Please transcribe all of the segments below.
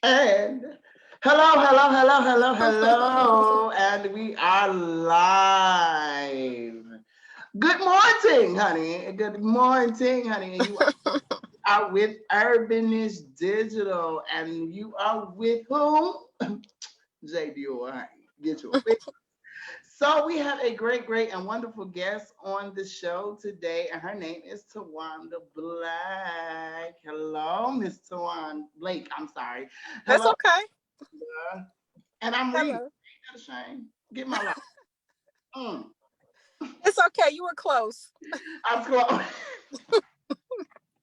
And hello, and we are live. Good morning, honey. Good morning, honey. And you are with Urbanish Digital, and you are with whom? JDO, honey. Get your So we have a great, and wonderful guest on the show today, and her name is Tawanda Black. Hello, Miss Tawanda Blake. I'm sorry. That's Hello, okay. and I'm reading. Hello. Ain't that a shame? Get my life. Mm. It's okay. You were close. I'm close.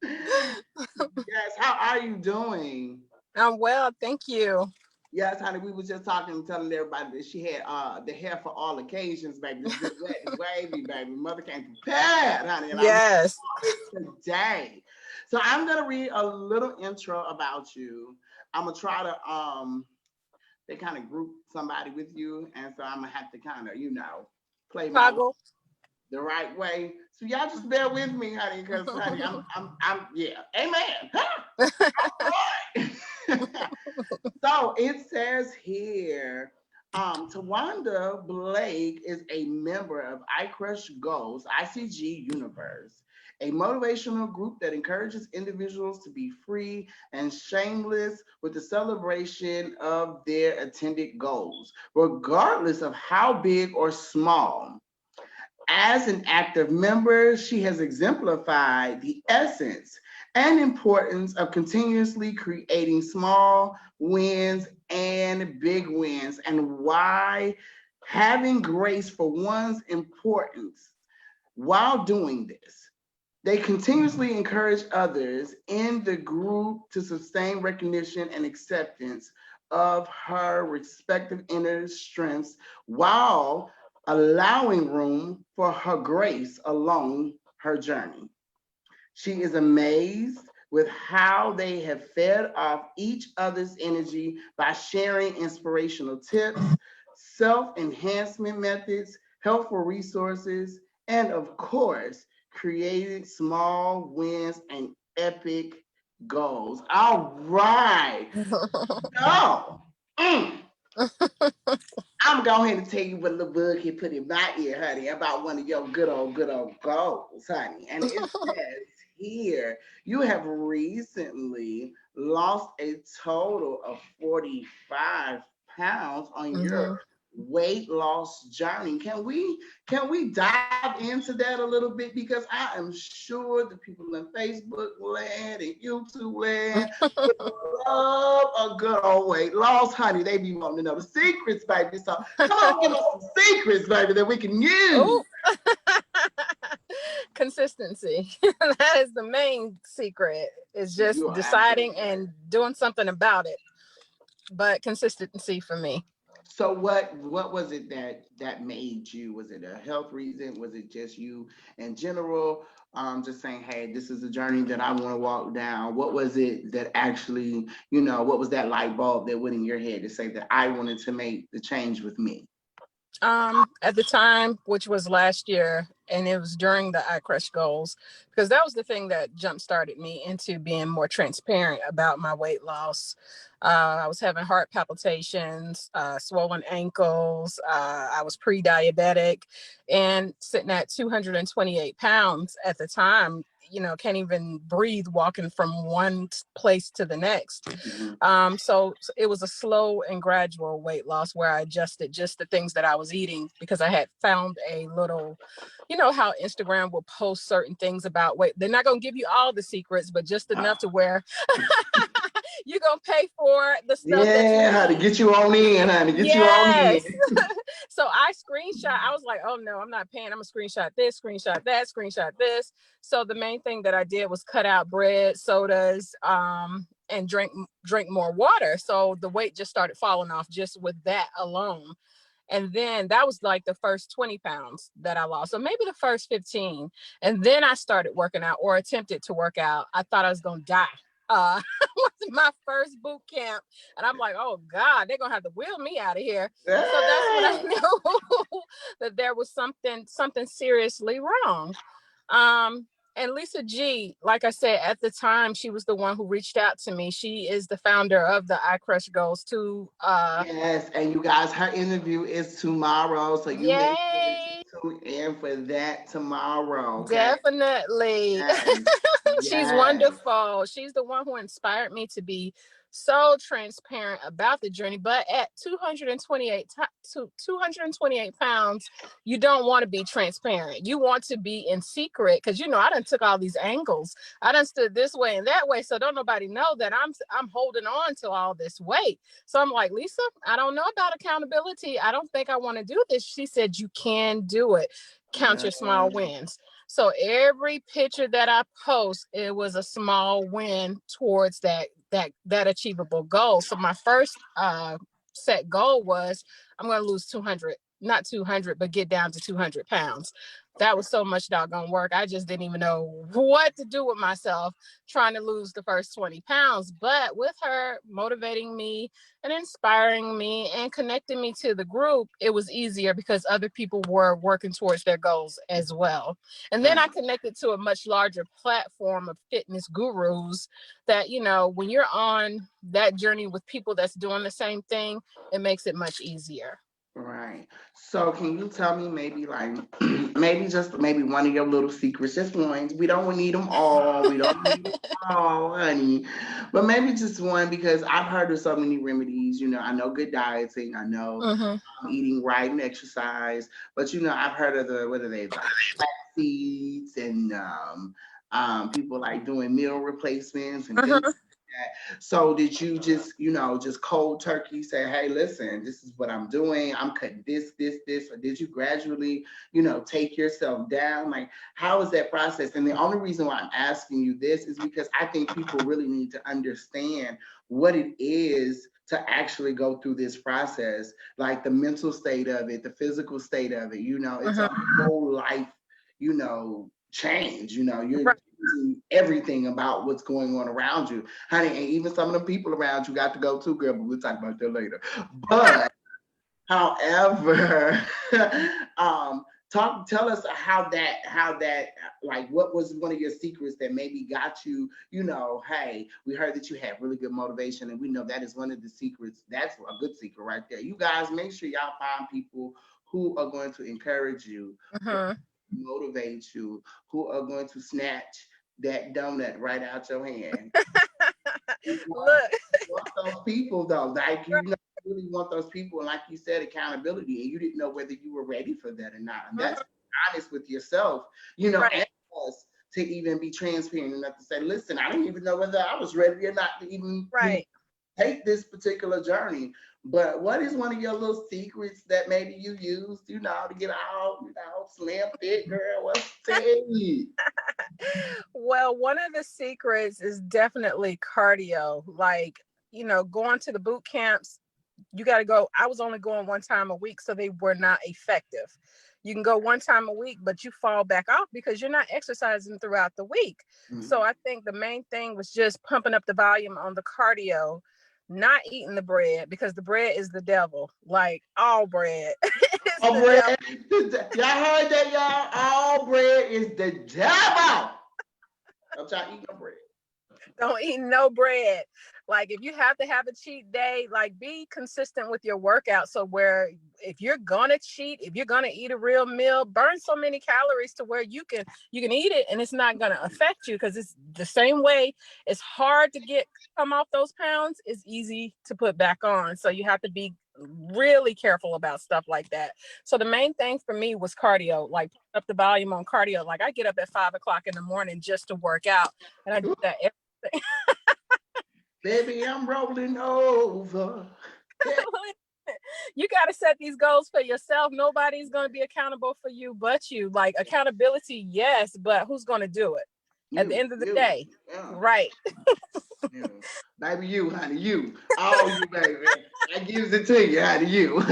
Yes. How are you doing? I'm well, thank you. Yes, honey. We was just talking, telling everybody that she had the hair for all occasions, baby. It's good, wet, and wavy, baby. Mother came prepared, honey, and I'm Yes. today. So I'm gonna read a little intro about you. I'm gonna try to they kind of group somebody with you, and so I'm gonna have to kind of play my Toggle. the right way. So y'all just bear with me, honey, because honey, I'm yeah, amen. So it says here, Tawanda Blake is a member of I Crush Goals, ICG Universe, a motivational group that encourages individuals to be free and shameless with the celebration of their attended goals, regardless of how big or small. As an active member, she has exemplified the essence and importance of continuously creating small wins and big wins, and why having grace for one's importance while doing this. They continuously encourage others in the group to sustain recognition and acceptance of her respective inner strengths while allowing room for her grace along her journey. She is amazed with how they have fed off each other's energy by sharing inspirational tips, self enhancement methods, helpful resources, and of course, created small wins and epic goals. All right. So, I'm going to tell you what the bug he put in my ear, honey, about one of your good old goals, honey. And it says here, you have recently lost a total of 45 pounds on hmm your weight loss journey. Can we dive into that a little bit? Because I am sure the people in Facebook land and YouTube land love a good old weight loss, honey. They be wanting to know the secrets, baby. So come on, give us some secrets, baby, that we can use. Oh, consistency. That is the main secret. Is just You are absolutely deciding right. and doing something about it. But consistency for me. So what was it that made you? Was it a health reason? Was it just you in general? Just saying, hey, this is a journey that I want to walk down. What was it that actually, what was that light bulb that went in your head to say that I wanted to make the change with me? At the time, which was last year, and it was during the I Crush Goals, because that was the thing that jump started me into being more transparent about my weight loss. I was having heart palpitations, swollen ankles. I was pre-diabetic and sitting at 228 pounds at the time. Can't even breathe walking from one place to the next. Mhm. So it was a slow and gradual weight loss where I adjusted just the things that I was eating because I had found a little, how Instagram will post certain things about weight. They're not going to give you all the secrets, but just enough to where you're going to pay for the stuff that you Yeah, how to need. get you on in, honey. Get you on in. Yes. So I was like, oh no, I'm not paying. I'm gonna screenshot this, screenshot that, screenshot this. So the main thing that I did was cut out bread, sodas, and drink more water. So the weight just started falling off just with that alone. And then that was like the first 20 pounds that I lost. So maybe the first 15. And then I started working out or attempted to work out. I thought I was going to die. Was my first boot camp. And I'm like, oh God, they're going to have to wheel me out of here. So that's when I knew that there was something seriously wrong. Um, And Lisa G, like I said, at the time, she was the one who reached out to me. She is the founder of the I Crush Goals too. Yes, and you guys, her interview is tomorrow, so you make sure that you Yay! tune in for that tomorrow. Okay. Definitely. Yes. She's Yes. wonderful. She's the one who inspired me to be so transparent about the journey. But at 228 pounds, you don't want to be transparent. You want to be in secret because I done took all these angles. I done stood this way and that way, so don't nobody know that I'm holding on to all this weight. So I'm like, Lisa, I don't know about accountability. I don't think I want to do this. She said you can do it. Count your small Yes. wins. So every picture that I post, it was a small win towards that achievable goal. So my first set goal was I'm going to lose 200, not 200, but get down to 200 pounds. That was so much doggone work. I just didn't even know what to do with myself trying to lose the first 20 pounds. But with her motivating me and inspiring me and connecting me to the group, it was easier because other people were working towards their goals as well. And then I Right. connected to a much larger platform of fitness gurus that, when you're on that journey with people that's doing the same thing, it makes it much easier. Right. So can you tell me maybe like maybe just maybe one of your little secrets, just ones. We don't need them all. We don't need them all, honey. But maybe just one because I've heard of so many remedies. I know good dieting. I know Mm-hmm. eating right and exercise. But I've heard of the what are they like flax seeds and people like doing meal replacements and things Mm-hmm. like that. So did you just just cold turkey say, hey, listen, this is what I'm doing. I'm cutting this, or did you gradually take yourself down? Like, how is that process? And the only reason why I'm asking you this is because I think people really need to understand what it is to actually go through this process, like the mental state of it, the physical state of it. It's a Mm-hmm. whole life, change. You're Right. changing everything about what's going on around you, honey. And even some of the people around you got to go too, girl. But we'll talk about that later. But however, tell us how that like what was one of your secrets that maybe got you, hey, we heard that you had really good motivation, and we know that is one of the secrets. That's a good secret right there. You guys make sure y'all find people who are going to encourage you, who Mm-hmm. motivate you, who are going to snatch that donut right out your hand. You Look. want those people though, like you really want those people, and like you said, accountability, and you didn't know whether you were ready for that or not, and that's Mm-hmm. honest with yourself, Right. and us to even be transparent enough to say, listen, I didn't even know whether I was ready or not to even Right. take this particular journey. But what is one of your little secrets that maybe you used, to get out, slim fit, girl? What's it? Well, one of the secrets is definitely cardio. Like, going to the boot camps, you got to go. I was only going one time a week, so they were not effective. You can go one time a week, but you fall back off because you're not exercising throughout the week. So Mhm. I think the main thing was just pumping up the volume on the cardio, not eating the bread because the bread is the devil. Like all bread is All the bread, devil. y'all heard that, y'all? All bread is the devil. Don't y'all eat no bread. Don't eat no bread. Like if you have to have a cheat day, like be consistent with your workout. So where if you're gonna cheat, if you're gonna eat a real meal, burn so many calories to where you can eat it and it's not gonna affect you because it's the same way. It's hard to come off those pounds. It's easy to put back on. So you have to be really careful about stuff like that. So the main thing for me was cardio, like put up the volume on cardio. Like I get up at 5 o'clock in the morning just to work out, and I do Ooh, that every baby, I'm rolling over. Yeah. you got to set these goals for yourself. Nobody's going to be accountable for you but you. Like accountability, yes, but who's going to do it at the You, end of the you, day? yeah, Right. you. Baby, you, honey, you. All you, baby. I gives it to you, honey, you.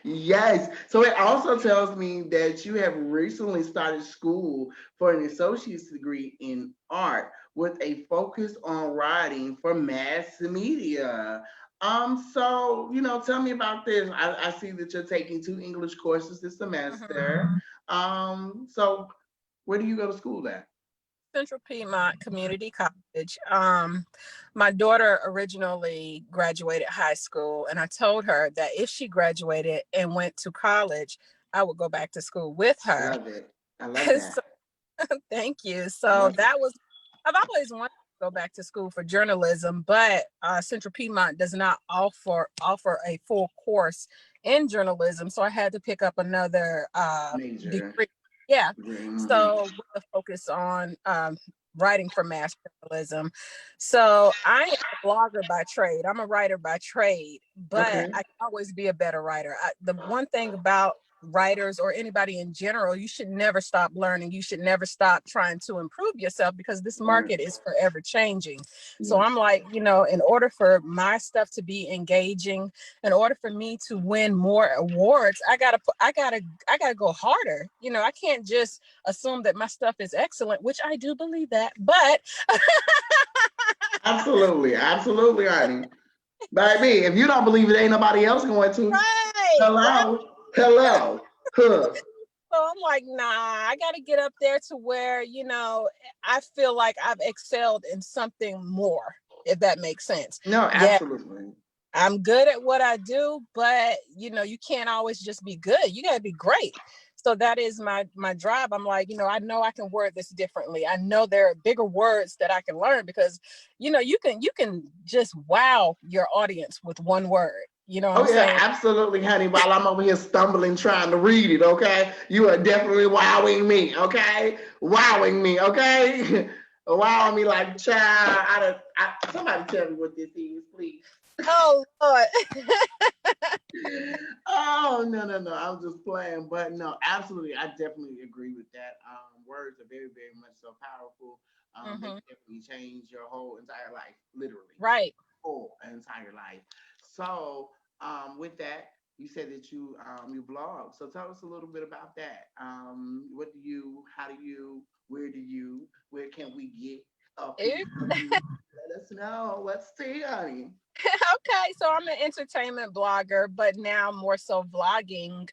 Yes. So it also tells me that you have recently started school for an associate's degree in art with a focus on writing for mass media. So tell me about this. I see that you're taking two English courses this Mhm. semester. So where do you go to school at? Central Piedmont Community College. My daughter originally graduated high school, and I told her that if she graduated and went to college, I would go back to school with I her. love it. I love that. So, thank you. I So love it. that was, I've always wanted to go back to school for journalism, but Central Piedmont does not offer a full course in journalism. So I had to pick up another Major. degree. Yeah. Mm-hmm. So with a focus on writing for mass journalism. So I am a blogger by trade. I'm a writer by trade, but Okay. I can always be a better writer. The one thing about writers or anybody in general, you should never stop learning. You should never stop trying to improve yourself because this Right. market is forever changing. So Yes. I'm like, in order for my stuff to be engaging, in order for me to win more awards, I gotta go harder. I can't just assume that my stuff is excellent, which I do believe that, but Absolutely. Absolutely, honey. Baby, if you don't believe it, ain't nobody else going to. right. Hello. Hello. Huh. So I'm like, nah, I got to get up there to where, I feel like I've excelled in something more, if that makes sense. No, Yeah, absolutely. I'm good at what I do, but, you can't always just be good. You got to be great. So that is my drive. I'm like, I know I can word this differently. I know there are bigger words that I can learn because, you can just wow your audience with one word. You know what Oh I'm yeah, saying? absolutely, honey. While I'm over here stumbling trying to read it, okay? You are definitely wowing me, okay? Wowing me, okay? Wowing me like child. Somebody tell me what this is, please. Oh Lord. Oh no, no, no! I'm just playing, but no, absolutely, I definitely agree with that. Words are very, very much so powerful. They Hmm. can definitely change your whole entire life, literally, Right. whole entire life. So, with that, you said that you blog. So tell us a little bit about that. What do you? How do you? Where do you? Where can we get a piece of you? Let us know. Let's see, honey. Okay, so I'm an entertainment blogger, but now more so vlogging.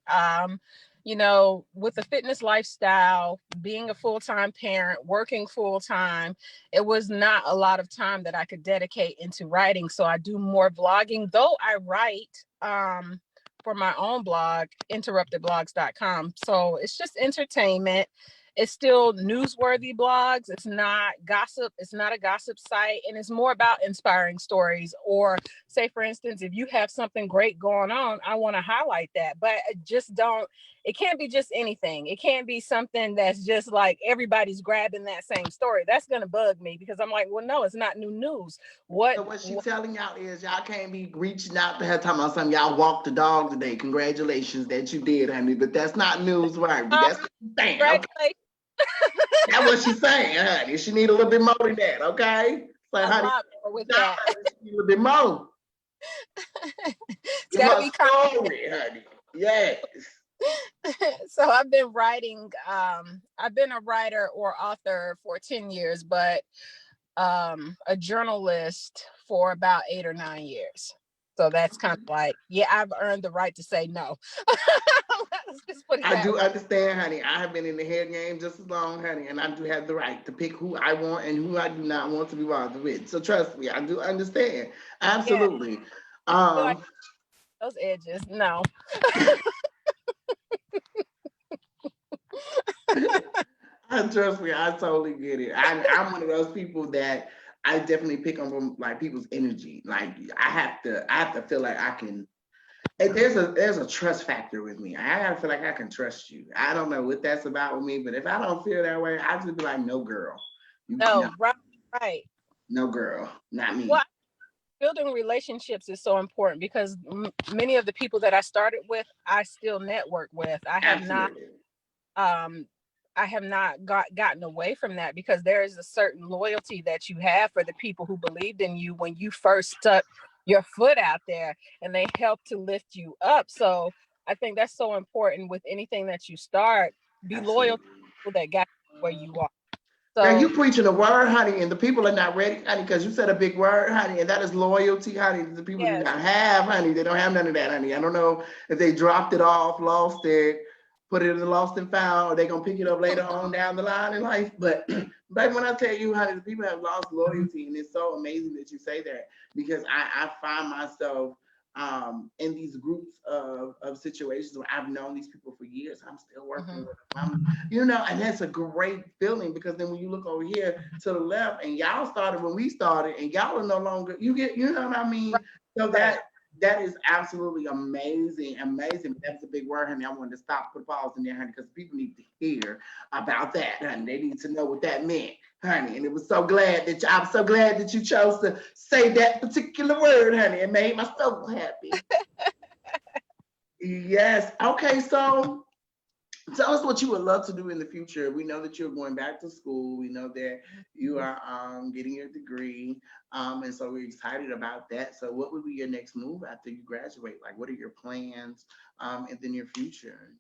With a fitness lifestyle, being a full-time parent, working full-time, it was not a lot of time that I could dedicate into writing. So I do more vlogging, though I write for my own blog, interruptedblogs.com. So it's just entertainment. It's still newsworthy blogs. It's not gossip. It's not a gossip site. And it's more about inspiring stories. Or, say, for instance, if you have something great going on, I want to highlight that. But it can't be just anything. It can't be something that's just like everybody's grabbing that same story. That's going to bug me because I'm like, well, no, it's not new news. What, So what she what telling y'all is y'all can't be reaching out to her talking about something. Y'all walked the dog today. Congratulations that you did, honey. But that's not newsworthy. That's what she's saying. Okay, congratulations that's what she's saying, honey. She need a little bit more than that. Okay, so a honey, lot more with stop, that. honey. She need a little bit more. It's Give got to her a be story, honey. Yes. so I've been a writer or author for 10 years, but a journalist for about 8 or 9 years. So that's kind of like, yeah, I've earned the right to say no. Let's just put it I that do way. understand, honey. I have been in the head game just as long, honey, and I do have the right to pick who I want and who I do not want to be bothered with. So trust me, I do understand. Yeah, Absolutely. I feel like Um, those edges. No. trust me, I totally get it. I'm one of those people that I definitely pick on from like people's energy. Like I have to feel like I can. There's a trust factor with me. I gotta feel like I can trust you. I don't know what that's about with me, but if I don't feel that way, I just be like, no, girl, no, No, right, right. no, girl, not Well, me. building relationships is so important because many of the people that I started with, I still network with. Absolutely, Um, I have not gotten away from that because there is a certain loyalty that you have for the people who believed in you when you first stuck your foot out there and they helped to lift you up. So I think that's so important with anything that you start. Be loyal to absolutely. people that got you where you are. Girl, So you preaching a word, honey, and the people are not ready, honey, because you said a big word, honey, and that is loyalty, honey. The people do yes, not have, honey. They don't have none of that, honey. I don't know if they dropped it off, lost it, put it in the lost and found, or they're gonna pick it up later on down the line in life. But baby, when I tell you how the people have lost loyalty, and it's so amazing that you say that, because I find myself in these groups of situations where I've known these people for years. I'm still working with them. And that's a great feeling, because then when you look over here to the left, and y'all started when we started, and y'all are no longer, you know what I mean? So Right. that is absolutely amazing, amazing. That's a big word, honey. I wanted to stop, put a pause in there, honey, because people need to hear about that, honey. They need to know what that meant, honey. And I'm so glad that you chose to say that particular word, honey. It made my soul happy. Yes. Okay, so tell us what you would love to do in the future. We know that you're going back to school. We know that you are getting your degree. And so we're excited about that. So what would be your next move after you graduate? Like, what are your plans in the near future?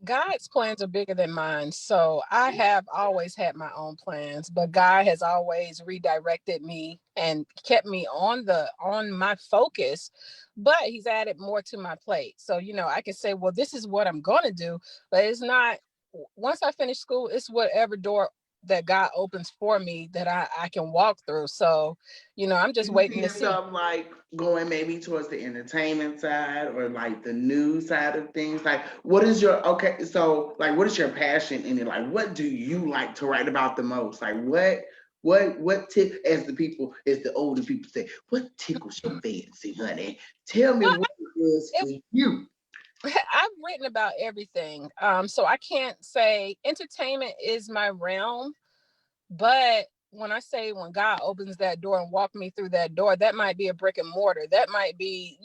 God's plans are bigger than mine. So I have always had my own plans, but God has always redirected me and kept me on my focus, but he's added more to my plate. So, I can say, well, this is what I'm going to do, but it's not once I finish school, it's whatever door that God opens for me that I can walk through. So, I'm Do just you see waiting to see. yourself like going maybe towards the entertainment side, or like the news side of things? Like, what is your okay? So, like, what is your passion in it? Like, what do you like to write about the most? Like, as the older people say, what tickles your fancy, honey? Tell me what it is for you. I've written about everything. So I can't say entertainment is my realm, but when God opens that door and walk me through that door, that might be a brick and mortar. That might be,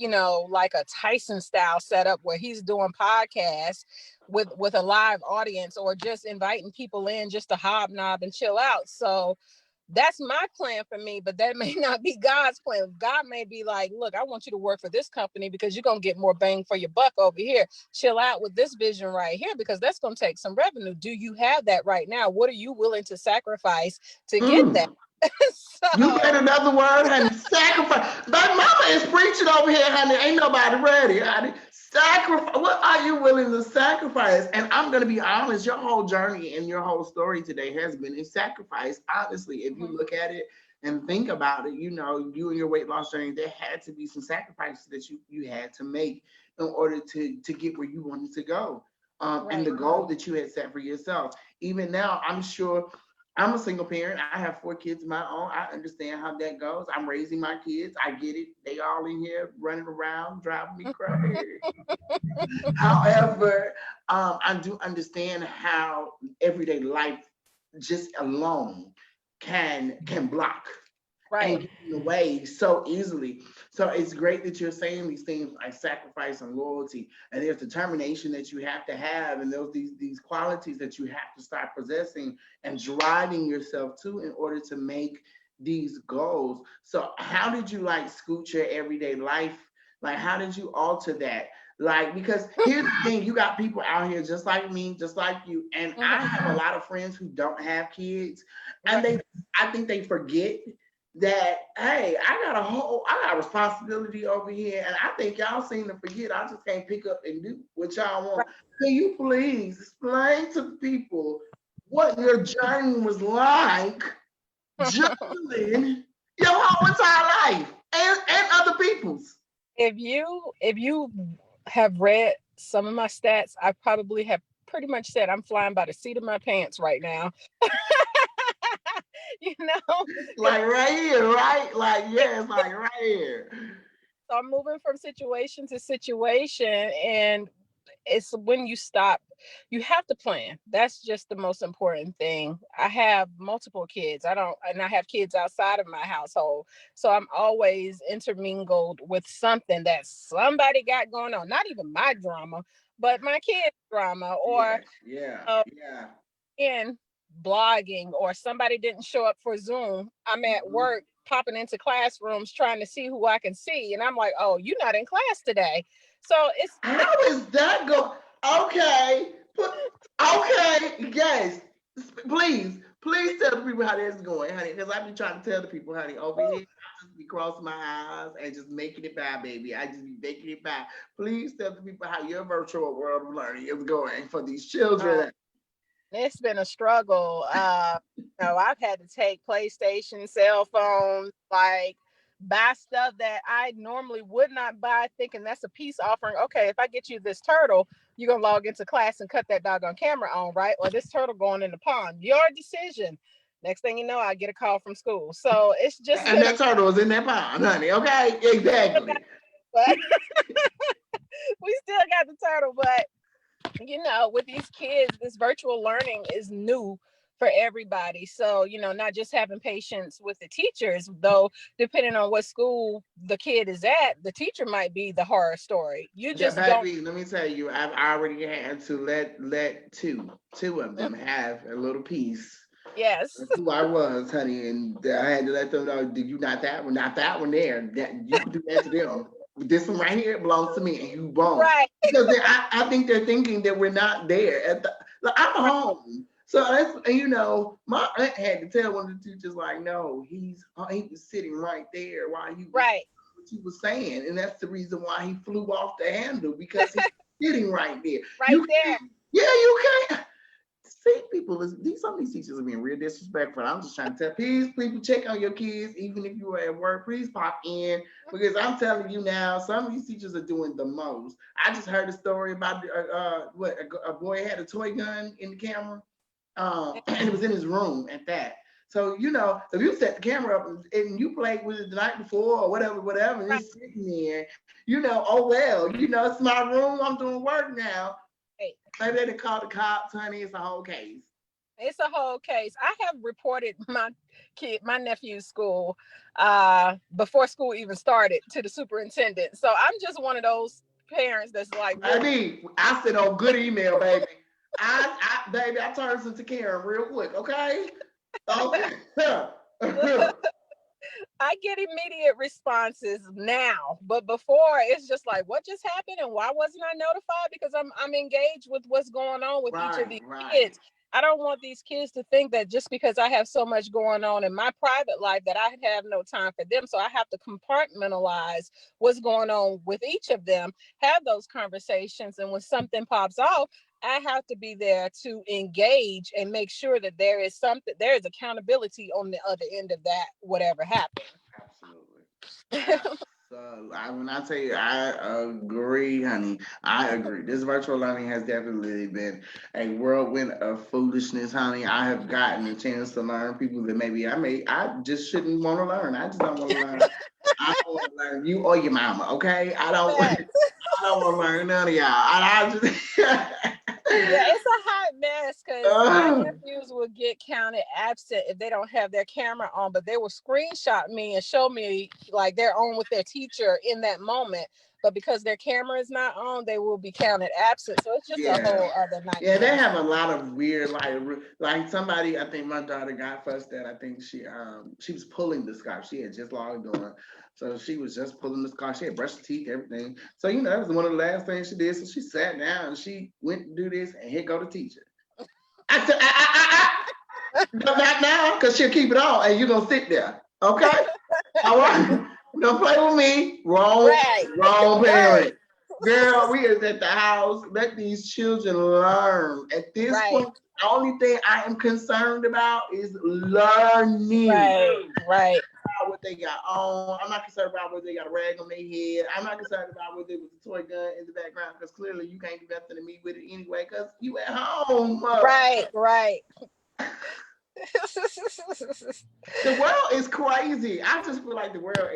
like a Tyson style setup where he's doing podcasts with a live audience, or just inviting people in just to hobnob and chill out. So that's my plan for me, but that may not be God's plan. God may be like, look, I want you to work for this company because you're going to get more bang for your buck over here. Chill out with this vision right here, because that's going to take some revenue. Do you have that right now? What are you willing to sacrifice to get that? Mm. You said So another word, honey. Sacrifice. My mama is preaching over here, honey. Ain't nobody ready, honey. Sacrifice. What are you willing to sacrifice? And I'm gonna be honest. Your whole journey and your whole story today has been a sacrifice. Honestly, if you look at it and think about it, you and your weight loss journey, there had to be some sacrifices that you had to make in order to get where you wanted to go. And right. the goal that you had set for yourself. Even now, I'm sure I'm a single parent. I have 4 kids of my own. I understand how that goes. I'm raising my kids. I get it. They all in here running around, driving me crazy. However, I do understand how everyday life just alone can block and Right. get in the way so easily. So it's great that you're saying these things like sacrifice and loyalty, and there's determination that you have to have, and these qualities that you have to start possessing and driving yourself to in order to make these goals. So how did you like scoot your everyday life? Like, how did you alter that? Like, because here's the thing, you got people out here just like me, just like you, and I Mhm. have a lot of friends who don't have kids, and Right. I think they forget that, hey, I got a responsibility over here, and I think y'all seem to forget. I just can't pick up and do what y'all Right. want. Can you please explain to people what your journey was like, juggling your whole entire life and other people's? If you have read some of my stats, I probably have pretty much said I'm flying by the seat of my pants right now. you know, Like right here, right? Like, yeah, it's like right here. So I'm moving from situation to situation, and it's when you have to plan. That's just the most important thing. I have multiple kids. And I have kids outside of my household. So I'm always intermingled with something that somebody got going on. Not even my drama, but my kids' drama, or Yeah, yeah, uh, yeah. in blogging, or somebody didn't show up for Zoom. I'm at Mhm. work popping into classrooms trying to see who I can see. And I'm like, oh, you're not in class today. So How is that go? Okay, okay, yes. Please tell the people how that's going, honey, because I be trying to tell the people, honey, over here. just be crossing my eyes and just making it by, baby. I just be making it by. Please tell the people how your virtual world of learning is going for these Oh, children. it's been a struggle. I've had to take PlayStation, cell phones, like buy stuff that I normally would not buy, thinking that's a peace offering. Okay, if I get you this turtle, you're gonna log into class and cut that doggone camera on, right? Or this turtle going in the pond. Your decision. Next thing you know, I get a call from school. So it's just And been a that turtle is in that pond, honey. Okay, exactly. but we still got the turtle, but with these kids, this virtual learning is new for everybody. So, not just having patience with the teachers, though, depending on what school the kid is at, the teacher might be the horror story. You Yeah, just don't. baby, let me tell you, I've already had to let two of them have a little piece Yes. of who I was, honey, and I had to let them know, did you not that one there. That you can do that to them. This one right here belongs to me, and you won't. Right. Because I think they're thinking that we're not there. Like, I'm home. So that's, my aunt had to tell one of the teachers, like, no, he was sitting right there while he was Right. what you were saying, and that's the reason why he flew off the handle, because he's sitting right there. Right You there. can't, yeah, you can't see people. Some of these teachers are being real disrespectful. I'm just trying to tell, please, people, check on your kids, even if you are at work. Please pop in, because I'm telling you now, some of these teachers are doing the most. I just heard a story about a boy had a toy gun in the camera, and it was in his room at that. So, if you set the camera up and you played with it the night before or whatever, and Right. it's sitting there, oh well, it's my room, I'm doing work now. Maybe they call the cops, honey, it's a whole case. It's a whole case. I have reported my nephew's school, before school even started, to the superintendent. So I'm just one of those parents that's like, really. I said, oh, good email, baby. Baby, I turned into Karen real quick, okay? Okay. I get immediate responses now, but before it's just like, what just happened and why wasn't I notified? Because I'm engaged with what's going on with each of these Right. kids. I don't want these kids to think that just because I have so much going on in my private life that I have no time for them. So I have to compartmentalize what's going on with each of them, have those conversations, and when something pops off, I have to be there to engage and make sure that there is accountability on the other end of that, whatever happened. Absolutely. So when I tell you, I agree, honey. I agree. This virtual learning has definitely been a whirlwind of foolishness, honey. I have gotten a chance to learn people that maybe I just shouldn't want to learn. I just don't want to learn. I don't want to learn you or your mama, okay? I don't. I don't want to learn none of y'all. I just. Yeah, it's a hot mess because my nephews will get counted absent if they don't have their camera on, but they will screenshot me and show me like they're on with their teacher in that moment. But because their camera is not on, they will be counted absent. So it's just a whole other nightmare. Yeah, they have a lot of weird, like somebody. I think my daughter got fussed at. I think she was pulling the scarf. She had just logged on, so she was just pulling the scarf. She had brushed her teeth, everything. So that was one of the last things she did. So she sat down and she went to do this, and here go the teacher. I said, no, not now, because she'll keep it on, and you're gonna sit there, okay? All right. Don't play with me. Wrong parent. Girl, we is at the house. Let these children learn. At this point, the only thing I am concerned about is learning. Right. What they got on. I'm not concerned about whether they got a rag on their head. I'm not concerned about whether it was a toy gun in the background, because clearly you can't do nothing to me with it anyway, because you at home. Right. The world is crazy. I just feel like the world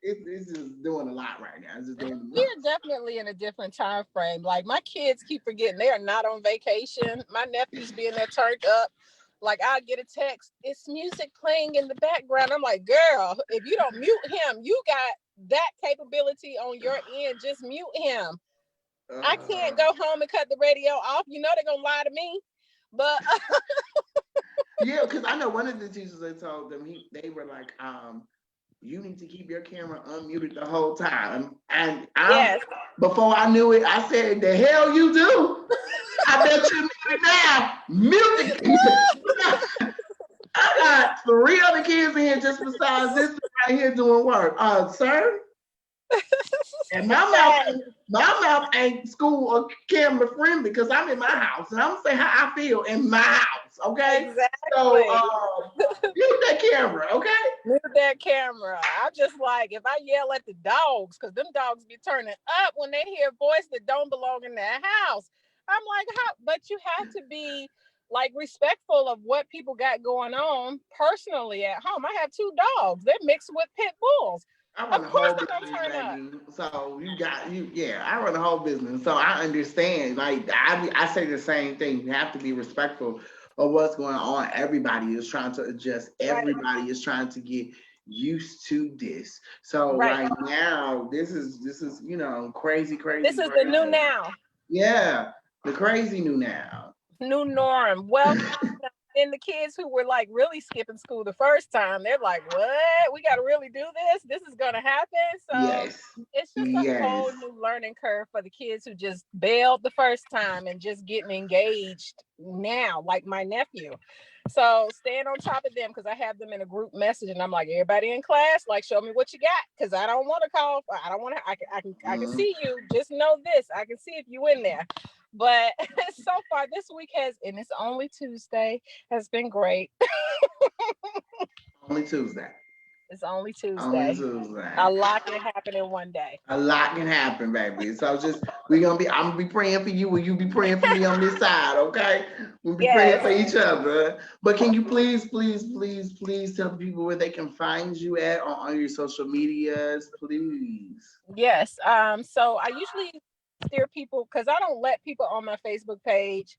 is just doing a lot right now. It's just doing we are definitely in a different time frame. Like, my kids keep forgetting they are not on vacation. My nephews being there turned up. Like, I'll get a text, it's music playing in the background. I'm like, girl, if you don't mute him, you got that capability on your end. Just mute him. I can't go home and cut the radio off. They're gonna lie to me. But yeah, because I know one of the teachers, they told them they were like, you need to keep your camera unmuted the whole time. And before I knew it, I said, the hell you do? I bet you mute it now. Mute it. I got 3 other kids in here just besides this one right here doing work. Sir, and my mouth ain't school or camera friendly because I'm in my house and I'm saying how I feel in my house. Okay, so Exactly. mute that camera. Okay. Mute that camera. I'm just like, if I yell at the dogs, because them dogs be turning up when they hear a voice that don't belong in their house. I'm like, how? But you have to be like respectful of what people got going on personally at home. I have two dogs. They're mixed with pit bulls. I Of run a course whole they're gonna business, turn up. baby. So you got you, yeah. I run a whole business, so I understand. Like I say the same thing. You have to be respectful of what's going on. Everybody is trying to adjust. Right, Everybody is trying to get used to this. So right. right now, this is crazy, This crazy, is the new crazy. now. Yeah, the crazy new now. New norm. Well, and the kids who were like really skipping school the first time, they're like, what? We got to really do this? This is going to happen? So Yes, it's just a yes. whole new learning curve for the kids who just bailed the first time and just getting engaged now, like my nephew. So staying on top of them because I have them in a group message and I'm like, everybody in class, like, show me what you got because I don't want to call. I don't want to. I can Mm. see you. Just know this. I can see if you in there. But so far this week and it's only Tuesday, has been great. Only Tuesday. It's only Only Tuesday. A Tuesday. lot can happen in one day. A lot can happen, baby. So just I'm gonna be praying for you, and you be praying for me on this side, okay? We'll be praying Yes. for each other. But can you please, please, please, please tell people where they can find you at on your social medias, please. Yes. So I usually steer people because I don't let people on my Facebook page.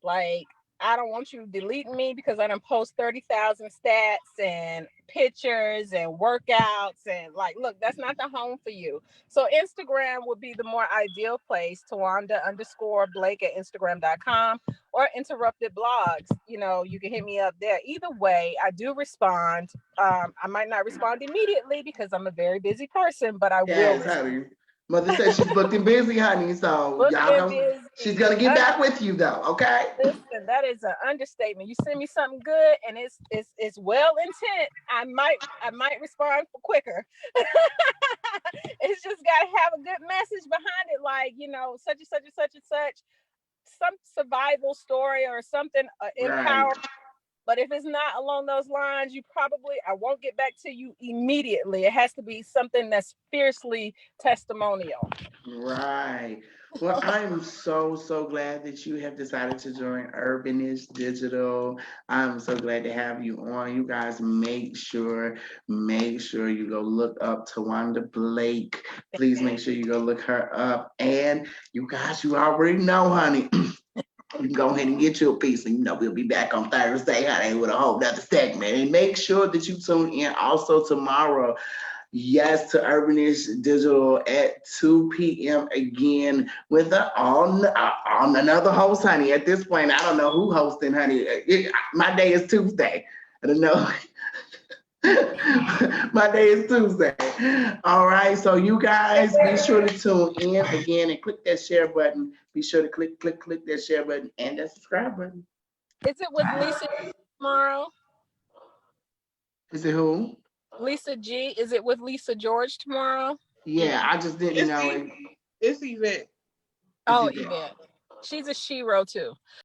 Like, I don't want you deleting me because I done post 30,000 stats and pictures and workouts. And like, look, that's not the home for you. So Instagram would be the more ideal place. Tawanda underscore Blake at Instagram.com or interrupted blogs. You can hit me up there. Either way, I do respond. I might not respond immediately because I'm a very busy person, but I will Yes, respond. honey. Mother says she's booked and busy, honey. So Booked y'all and go. She's busy. gonna get back with you though, okay? Listen, that is an understatement. You send me something good and it's well intent. I might respond quicker. It's just gotta have a good message behind it, like such and such and such and such, some survival story or something Right. empower. But if it's not along those lines, I won't get back to you immediately. It has to be something that's fiercely testimonial. Right. Well, I'm so, so glad that you have decided to join Urbanish Digital. I'm so glad to have you on. You guys make sure you go look up Tawanda Blake. Please make sure you go look her up. And you guys, you already know, honey. You can go ahead and get you a piece, and we'll be back on Thursday, honey, with a whole nother segment. And make sure that you tune in also tomorrow. Yes, to Urbanish Digital at 2 p.m. again with on another host, honey. At this point, I don't know who hosting, honey. My day is Tuesday. I don't know. My day is Tuesday. All right, so you guys be sure to tune in again and click that share button. Be sure to click that share button and that subscribe button. Is it with Lisa tomorrow? Is it who? Lisa G. Is it with Lisa George tomorrow? Yeah, I just didn't It's know Eve. it. It's Yvette. It's Oh, Yvette. Yvette. She's a shero too.